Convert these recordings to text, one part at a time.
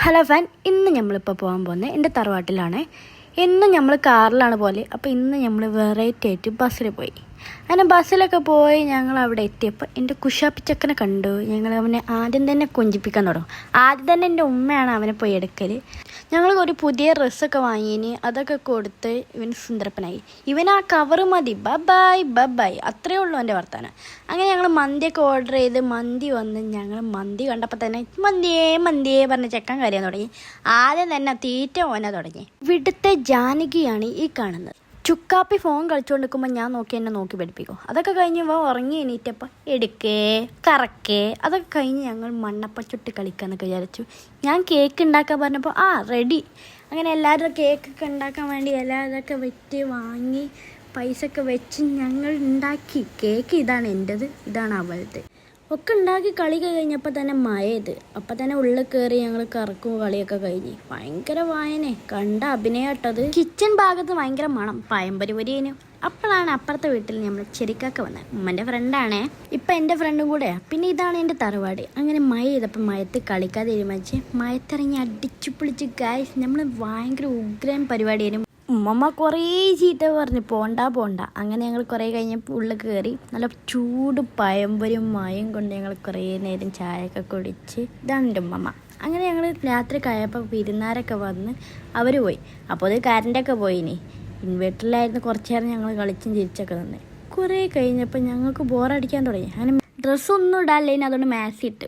Hello fan, ഇന്ന് നമ്മളിപ്പോൾ പോകാൻ പോകുന്നത് എൻ്റെ തറവാട്ടിലാണ്. എന്നും നമ്മൾ കാറിലാണ് പോലെ. അപ്പോൾ ഇന്ന് നമ്മൾ വെറൈറ്റി ആയിട്ട് ബസ്സിൽ പോയി. അങ്ങനെ ബസ്സിലൊക്കെ പോയി ഞങ്ങൾ അവിടെ എത്തിയപ്പോൾ എൻ്റെ കുശാപ്പിച്ചക്കനെ കണ്ടു. ഞങ്ങൾ അവനെ ആദ്യം തന്നെ കൊഞ്ചിപ്പിക്കാൻ തുടങ്ങും. ആദ്യം തന്നെ എൻ്റെ ഉമ്മയാണ് അവനെ പോയി എടുക്കൽ. ഞങ്ങൾ ഒരു പുതിയ ഡ്രസ്സൊക്കെ വാങ്ങിയിന്, അതൊക്കെ കൊടുത്ത് ഇവൻ സുന്ദരപ്പനായി. ഇവൻ ആ കവറ് മതി, ബബായ് ബബായ്, അത്രയേ ഉള്ളൂ എൻ്റെ വർത്താനം. അങ്ങനെ ഞങ്ങൾ മന്തിയൊക്കെ ഓർഡർ ചെയ്ത് മന്തി വന്ന് ഞങ്ങൾ മന്തി കണ്ടപ്പോൾ തന്നെ മന്തിയേ മന്തിയേ പറഞ്ഞ് ചെക്കൻ കരയാൻ തുടങ്ങി. ആദ്യം തന്നെ തീറ്റ ഓന തുടങ്ങി. ഇവിടുത്തെ ജാനകിയാണ് ഈ കാണുന്നത്. ചുക്കാപ്പി ഫോൺ കളിച്ചുകൊണ്ടിരിക്കുമ്പോൾ ഞാൻ എന്നെ നോക്കി പഠിപ്പിക്കും. അതൊക്കെ കഴിഞ്ഞ് ഉറങ്ങി എണീറ്റപ്പോൾ എടുക്കേ കറക്കേ അതൊക്കെ കഴിഞ്ഞ് ഞങ്ങൾ മണ്ണപ്പച്ചുട്ടി കളിക്കാമെന്നൊക്കെ വിചാരിച്ചു. ഞാൻ കേക്ക് ഉണ്ടാക്കാൻ പറഞ്ഞപ്പോൾ റെഡി. അങ്ങനെ എല്ലാവരും കേക്കൊക്കെ ഉണ്ടാക്കാൻ വേണ്ടി എല്ലാവരൊക്കെ വെച്ച് വാങ്ങി പൈസ ഒക്കെ വെച്ച് ഞങ്ങൾ ഉണ്ടാക്കി. കേക്ക് ഇതാണ് എൻ്റെത്, ഇതാണ് അവളുടെ. ഒക്കെ ഉണ്ടാക്കി കളിയൊക്കെ കഴിഞ്ഞപ്പോൾ തന്നെ മഴയത്. അപ്പം തന്നെ ഉള്ളിൽ കയറി ഞങ്ങൾ കറക്കും കളിയൊക്കെ കഴിഞ്ഞ്. ഭയങ്കര വായന കണ്ട അഭിനയട്ടത്. കിച്ചൺ ഭാഗത്ത് ഭയങ്കര മണം പയമ്പരിപരിയേനു. അപ്പോഴാണ് അപ്പുറത്തെ വീട്ടിൽ നമ്മൾ ചെരിക്കാക്ക വന്നത്. ഉമ്മൻ്റെ ഫ്രണ്ടാണേ. ഇപ്പം എൻ്റെ ഫ്രണ്ടും കൂടെയാണ്. പിന്നെ ഇതാണ് എൻ്റെ തറവാട്. അങ്ങനെ മഴ ചെയ്തപ്പോൾ മയത്ത് കളിക്കാതെ തീരുമാനിച്ച് മയത്തിറങ്ങി അടിച്ചു പൊളിച്ച് ഗായ്സ്. നമ്മൾ ഭയങ്കര ഉഗ്രൻ പരിപാടിയായിരുന്നു. ഉമ്മമ്മ കുറേ ചീത്ത പറഞ്ഞ് പോണ്ട. അങ്ങനെ ഞങ്ങൾ കുറേ കഴിഞ്ഞപ്പോൾ ഉള്ളിൽ കയറി നല്ല ചൂട് പഴംപൊരിയും മയം കൊണ്ട് ഞങ്ങൾ കുറേ നേരം ചായയൊക്കെ കുടിച്ച്. ഇതാണ് എൻ്റെ ഉമ്മമ്മ. അങ്ങനെ ഞങ്ങൾ രാത്രി കഴിയപ്പോൾ വിരുന്നാരൊക്കെ വന്ന് അവർ പോയി. അപ്പോൾ അത് കറണ്ടൊക്കെ പോയിനി. ഇൻവെർട്ടറിലായിരുന്നു കുറച്ച് നേരം ഞങ്ങൾ കളിച്ചും ചിരിച്ചൊക്കെ നിന്ന്. കുറേ കഴിഞ്ഞപ്പോൾ ഞങ്ങൾക്ക് ബോറടിക്കാൻ തുടങ്ങി. അങ്ങനെ ഡ്രസ്സൊന്നും ഇടാല്ലേനി, അതുകൊണ്ട് മാക്സി ഇട്ട്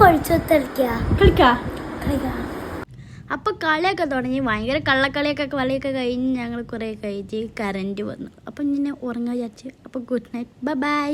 കളിക്കാം. അപ്പോൾ കളിയൊക്കെ തുടങ്ങി. ഭയങ്കര കളിയൊക്കെ കഴിഞ്ഞ് ഞങ്ങൾ കുറേ കഴിച്ച് കറണ്ട് വന്നു. അപ്പം ഇങ്ങനെ ഉറങ്ങാൻ വിചാരിച്ച്. അപ്പോൾ ഗുഡ് നൈറ്റ്, ബൈ.